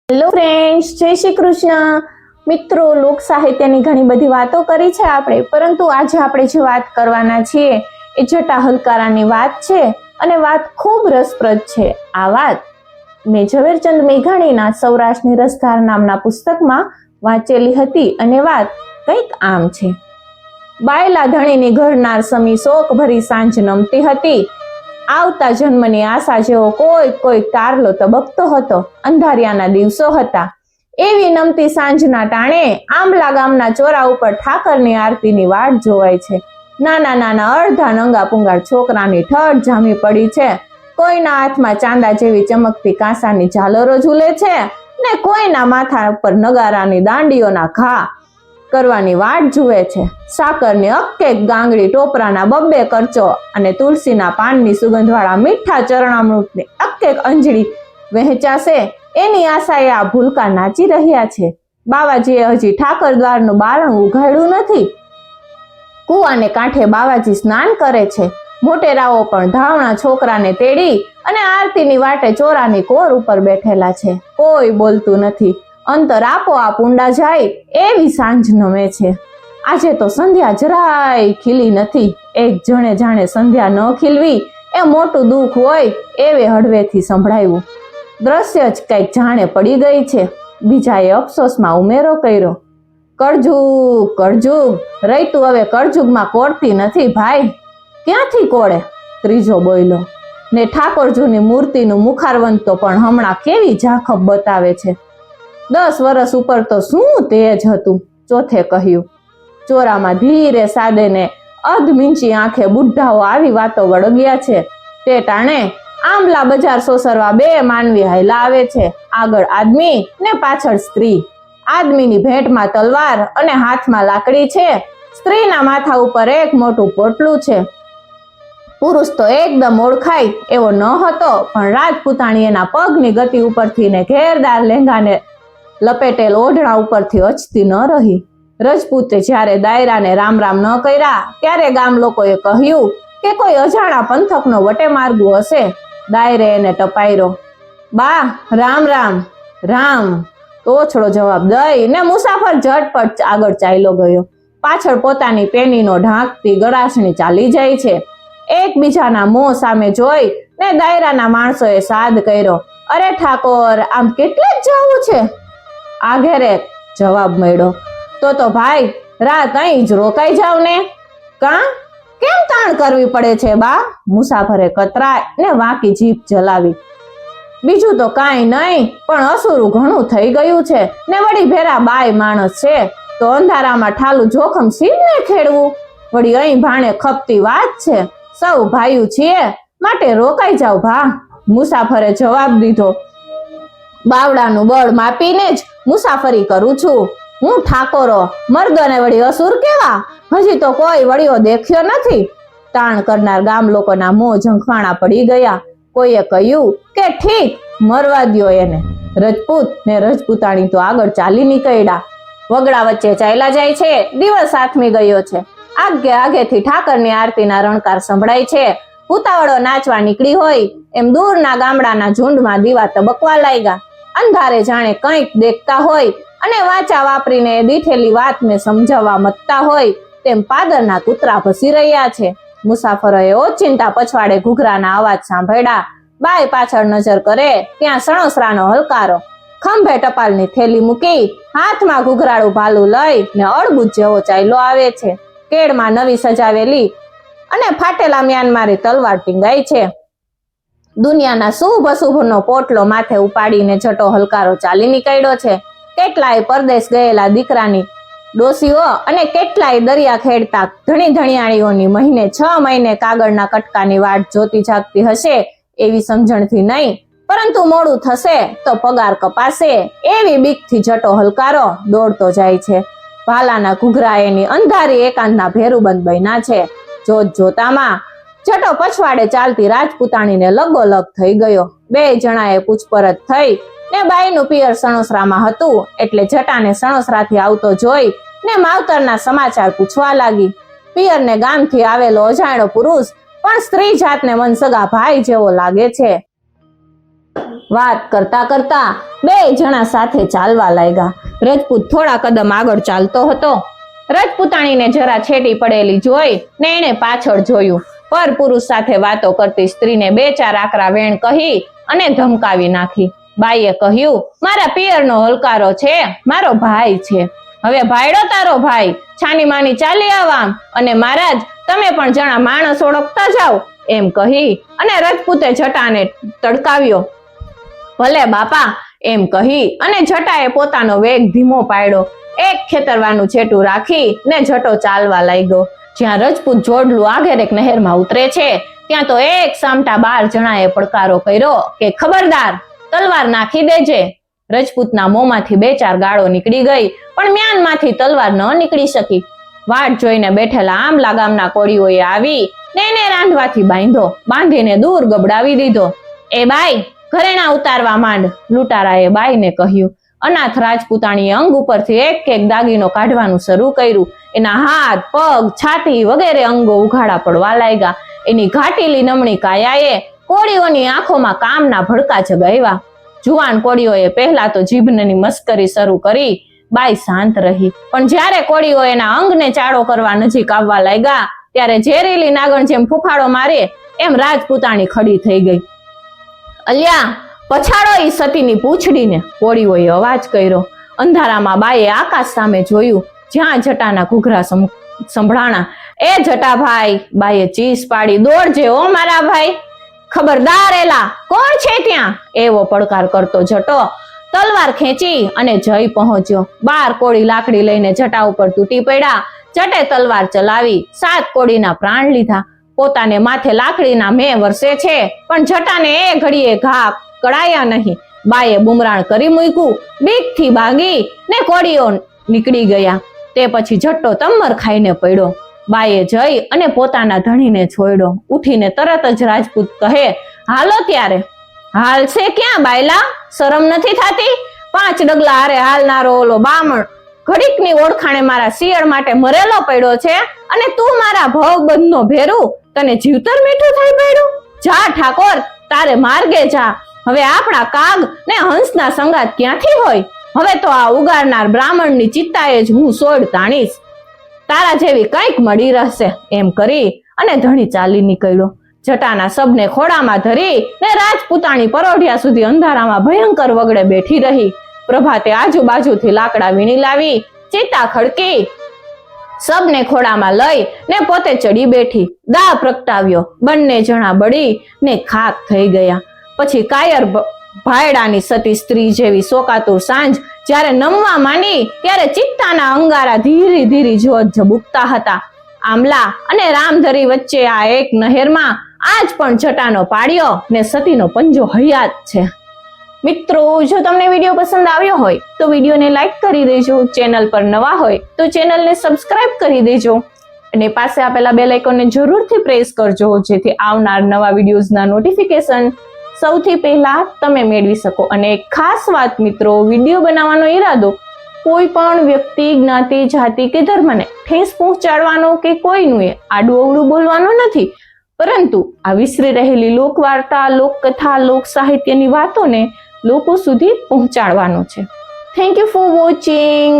Hello friends, જય શ્રી કૃષ્ણ મિત્રો. લોક સાહિત્યની ઘણી બધી વાતો કરી છે આપણે, પરંતુ આજે આપણે જે વાત કરવાના છીએ એ જટા હલકારાની વાત છે અને વાત ખૂબ રસપ્રદ છે. આ વાત મેં ઝવેરચંદ મેઘાણીના સૌરાષ્ટ્રની રસધાર નામના પુસ્તકમાં વાંચેલી હતી અને વાત કંઈક આમ છે. બાયલા ધણીની ઘરનાર સમી શોક ભરી સાંજ નમતી હતી. આવતા જન્મની આશા જેવો કોઈ તારલો તબકતો હતો. અંધારિયાના દિવસો હતા. એવી નમતી સાંજના ટાણે આંબલા ગામના ચોરા ઉપર ઠાકરની આરતીની વાટ જોવાય છે. નાના નાના અડધા નંગા પુંગાળ છોકરાની ઠઠ જામી પડી છે. કોઈના હાથમાં ચાંદા જેવી ચમકતી કાંસાની ઝાલરો ઝૂલે છે ને કોઈના માથા ઉપર નગારાની દાંડીઓના ઘા કરવાની વાટ જુએ છે. સાકરની અક્કેક ગાંગડી, ટોપરાના બબ્બે કરચો અને તુલસીના પાનની સુગંધવાળા મીઠા ચરણામૃતની અક્કેક અંજળી વહેંચાશે એની આશાએ આ ભૂલકા નાચી રહ્યા છે. બાવાજીએ હજી ઠાકર દ્વારનું બારણું ઉઘાડ્યું નથી. કૂવાને કાંઠે બાવાજી સ્નાન કરે છે. મોટેરાઓ પણ ધાવણા છોકરાને તેડી અને આરતીની વાટે ચોરાની કોર ઉપર બેઠેલા છે. કોઈ બોલતું નથી. અંતર આપોઆપ ઊંડા જાય એવી સાંજ નમે છે. આજે તો સંધ્યા જરાય ખીલી નથી. એક જણે જાણે સંધ્યા ન ખીલવી એ મોટું દુઃખ હોય એવે હળવેથી સંભળાયું. દ્રશ્ય જ કંઈક જાણે પડી ગઈ છે. બીજાએ અફસોસમાં ઉમેરો કર્યો, કળજુગ કળજુગ રહીતું હવે કળજુગમાં કોડતી નથી ભાઈ. ક્યાંથી કોડે? ત્રીજો બોલ્યો. ને ઠાકોરજીની મૂર્તિનું મુખારવંત તો પણ હમણાં કેવી ઝાખપ બતાવે છે. 10 વર્ષ ઉપર તો શું તેજ હતું, ચોથે કહ્યું. ચોરામાં ધીરે સાદે ને અધમીંચી આંખે બુઢાઓ આવી વાતો વળગ્યા છે. તે ટાણે આંબલા બજાર સોસરવા 2 માનવી હાયલા આવે છે. આગળ આદમી ને પાછળ સ્ત્રી. આદમીની ભેટમાં તલવાર અને હાથમાં લાકડી છે. સ્ત્રીના માથા ઉપર એક મોટું પોટલું છે. પુરુષ તો એકદમ ઓળખાય એવો ન હતો, પણ રાજપૂતાણી એના પગની ગતિ ઉપરથી ને ઘેરદાર લેંઘાને લપેટેલ ઓઢણા ઉપરથી અચતી ન રહી. રજપૂતે જ્યારે દાયરાને રામ રામ ન કર્યા ત્યારે ગામ લોકોએ કહ્યું કે કોઈ અજાણા પંથકનો વટે માર્ગુ હશે. દાયરે એને ટપાયરો, બા રામ રામ. રામ તોછડો જવાબ દઈ ને મુસાફર ઝટપટ આગળ ચાલ્યો ગયો. પાછળ પોતાની પેનીનો ઢાંકતી ગળાસણી ચાલી જાય છે. એકબીજાના મોં સામે જોઈ ને દાયરાના માણસોએ સાદ કર્યો, અરે ઠાકોર, આમ કેટલે જ જવું છે? આઘેરે જવાબ મળ્યો, તો ભાઈ રાત અહીં જ રોકાઈ જાવ ને. કાં? કેમ તાણ કરવી પડે છે બા? મુસાફરે કતરાય ને વાંકી જીભ જલાવી. બીજું તો કાંઈ નહીં, પણ અસુરું ઘણું થઈ ગયું છે ને વળી ભેરા બાય માણસ છે તો અંધારામાં ઠાલું જોખમ સીને ખેડવું. વળી અહીં ભાણે ખપતી વાત છે. સૌ ભાઈઓ છીએ માટે રોકાઈ જાવ ભા. મુસાફરે જવાબ દીધો, બાવડાનું બળ માપીને જ મુસાફરી કરું છું. હું ઠાકોરો, મર્દોને વળી અસુર કેવા? હજી તો કોઈ વળીઓ દેખ્યો નથી. તાણ કરનાર ગામ લોકોના મોં ઝંખવાણા પડી ગયા. કોઈએ કહ્યું કે ઠીક, મરવા દ્યો એને. રજપૂત ને રજપૂતાણી તો આગળ ચાલી નીકળ્યા. વગડા વચ્ચે ચાલ્યા જાય છે. દિવસ આથમી ગયો છે. આગે આગેથી ઠાકરની આરતીના રણકાર સંભળાય છે. ઉતાવળો નાચવા નીકળી હોય એમ દૂરના ગામડાના ઝુંડમાં દીવા તબકવા લાગ્યા. અંધારે જાણે કંઈક દેખતા હોય અને વાચા વાપરીને દીઠેલી વાતને સમજાવવા મતતા હોય તેમ પાદરના કૂતરા ભસી રહ્યા છે. મુસાફરોએ ઓચિંતા પછવાડે ઘૂઘરાના અવાજ સાંભળ્યા. બાય પાછળ નજર કરે ત્યાં સણોસરાનો હલકારો ખંભે ટપાલની થેલી મૂકી હાથમાં ઘૂઘરાળું ભાલું લઈ ને અળબુજ જેવો ચાલ્યો આવે છે. કેડમાં નવી સજાવેલી અને ફાટેલા મ્યાનમારી તલવાર ટીંગાઈ છે. દુનિયાના શુભ અશુભનો પોટલો માથે ઉપાડીને જટો હલકારો ચાલી નીકળ્યો છે. કેટલાય પરદેશ ગયેલા દીકરાની ડોસીઓ અને કેટલાય દરિયા ખેડતા ધણી ધણિયાળીઓની મહિને 6 મહિને કાગળના કટકાની વાટ જોતી જાગતી હશે એવી સમજણથી નહીં, પરંતુ મોડું થશે તો પગાર કપાશે એવી બીકથી જટો હલકારો દોડતો જાય છે. ભાલાના ઘૂઘરા એની અંધારી એકાંતના ભેરુબંધ બન્યા છે. જોત જોતામાં જટો પછવાડે ચાલતી રાજપૂતાણીને લગોલગ થઈ ગયો. 2 જણાએ પૂછપરછ થઈ ને બાઈનું પિયર સણોસરામાં હતું એટલે જટાને સણોસરાથી આવતો જોઈ ને માવતરના સમાચાર પૂછવા લાગી. પિયરને ગામથી આવેલો અજાણ્યો પુરુષ પણ સ્ત્રી જાતને મનસગા ભાઈ જેવો લાગે છે. વાત કરતા કરતા બે જણા સાથે ચાલવા લાગ્યા. રજપૂત થોડા કદમ આગળ ચાલતો હતો. રજપૂતાણીને જરા છેટી પડેલી જોઈ ને એને પાછળ જોયું. પર પુરુષ સાથે વાતો કરતી સ્ત્રીને બે ચાર આકરા વેણ કહી અને ધમકાવી નાખી. બાઈએ કહ્યું, મારા પિયરનો હલકારો છે, મારો ભાઈ છે. હવે ભાઈડો તારો ભાઈ, છાની માની ચાલી આવામ, અને મહારાજ તમે પણ જણા માણસ ઓળખતા જાઓ એમ કહી અને રજપૂતે જટાને તડકાવ્યો. ભલે બાપા એમ કહી અને જટાએ પોતાનો વેગ ધીમો પાડ્યો. એક ખેતરવાનું છેટું રાખી ને જટો ચાલવા લાગ્યો. જ્યાં રજપૂત જોડલું આગળ એક નહેરમાં ઉતરે છે ત્યાં તો એક સામટા 12 જણાએ પડકારો કર્યો કે ખબરદાર, તલવાર નાખી દેજે. રજપૂતના મોંમાંથી બે ચાર ગાળો નીકળી ગઈ, પણ મ્યાનમાંથી તલવાર ન નીકળી શકી. વાટ જોઈને બેઠેલા આંબલા ગામના કોળીઓએ આવી ને એને રાંધવાથી બાંધીને દૂર ગબડાવી દીધો. એ બાઈ, ઘરેણા ઉતારવા માંડ, લૂંટારાએ બાઈને કહ્યું. અનાથ રાજપૂતાણીએ અંગ ઉપરથી એક એક દાગીનો કાઢવાનું શરૂ કર્યું. એના હાથ, પગ, છાતી વગેરે અંગો ઉઘાડા પડવા લાગ્યા. એની ઘાટીલી નમણી કાયાએ કોળીઓની આંખોમાં કામના ભડકા જગાવ્યા. જુવાન કોળીઓએ પહેલા તો જીભની મસ્કરી શરૂ કરી. બાઈ શાંત રહી, પણ જ્યારે કોળીઓ એના અંગને ચાળો કરવા નજીક આવવા લાગ્યા ત્યારે ઝેરીલી નાગણ જેમ ફૂફાડો મારે એમ રાજપૂતાણી ખડી થઈ ગઈ. અલ્યા, પછાડો ઈ સતીની પૂંછડીને, કોળીઓએ અવાજ કર્યો. અંધારામાં બાઈએ આકાશ સામે જોયું, જ્યાં જટાના ઘૂઘરા સંભળાણા. એ જટાભાઈ, બાઈએ ચીસ પાડી, દોડજે ઓ મારા ભાઈ. ખબરદાર એલા, કોણ છે ત્યાં? એવો પડકાર કરતો જટો તલવાર ખેંચી અને જઈ પહોંચ્યો. 12 કોળી લાકડી લઈને જટા ઉપર તૂટી પડ્યા. જટે તલવાર ચલાવી 7 કોળીના પ્રાણ લીધા. પોતાને માથે લાકડીના મેં વરસે છે, પણ જટાને એ ઘડીએ ઘા કળાયા નહીં. બાએ બુમરાણ કરી મૂક્યું. બીકથી ભાગી ને કોળીઓ નીકળી ગયા. તે પછી જટ્ટો તમ્મર ખાઈને પડ્યો. બાએ જઈ અને પોતાના ધણીને છોડ્યો. ઉઠીને તરત જ રાજપૂત કહે, હાલો ત્યારે. હાલ છે ક્યાં બાયલા, શરમ નથી થતી? 5 ડગલા હારે હાલનારો ઓલો બામણ ઘડીકની ઓળખાણે મારા શિયળ માટે મરેલો પડ્યો છે, અને તું મારા ભવબંધનો ભેરું, તને જીવતર મીઠું થઈ પડ્યું? જા ઠાકોર, તારે માર્ગે જા. હવે આપણા કાગ ને હંસના સંગાત ક્યાંથી હોય? હવે તો આ ઉગાડનાર બ્રાહ્મણની ચિત્તાએ જ હું સોડ તાણીશ. તારા જેવી કંઈક મળી રહેશે એમ કરી અને ધણી ચાલી નીકળ્યો. જટાના સબને ખોળામાં ધરી ને રાજપૂતાણી પરોઢિયા સુધી અંધારામાં ભયંકર વગડે બેઠી રહી. પ્રભાતે આજુબાજુથી લાકડા વીણી લાવી, ચિતા ખડકી, સબને ખોળામાં લઈ ને પોતે ચડી બેઠી. દા પ્રગટાવ્યો. બંને જણા બળી ને ખાક થઈ ગયા. પછી કાયર ભાયડાની સતી સ્ત્રી જેવી શોકાતુર સાંજ જ્યારે નમવા માંડી ત્યારે ચિત્તાના અંગારા ધીરે ધીરે જોત ઝબુકતા હતા. આમલા અને રામધરી વચ્ચે આ એક નહેરમાં આજ પણ જટાનો પાડ્યો ને સતીનો પંજો હયાત છે. મિત્રો, જો તમને વિડીયો પસંદ આવ્યો હોય તો વિડીયોને લાઈક કરી દેજો. ચેનલ પર નવા હોય તો ચેનલને સબસ્ક્રાઇબ કરી દેજો અને પાસે આપેલા બેલ આઇકોનને જરૂરથી પ્રેસ કરજો, જેથી આવનાર નવા વિડીયોઝના નોટિફિકેશન સૌથી પહેલા તમે મેળવી શકો. અને એક ખાસ વાત મિત્રો, વિડીયો બનાવવાનો ઈરાદો કોઈ પણ વ્યક્તિ, જ્ઞાતિ, જાતિ કે ધર્મને ઠેસ પહોંચાડવાનો કે કોઈનું આડું અવળું બોલવાનો નથી, પરંતુ આ વિસરી રહેલી લોકવાર્તા, લોકકથા, લોક સાહિત્યની વાતોને લોકો સુધી પહોંચાડવાનો છે. Thank you for watching.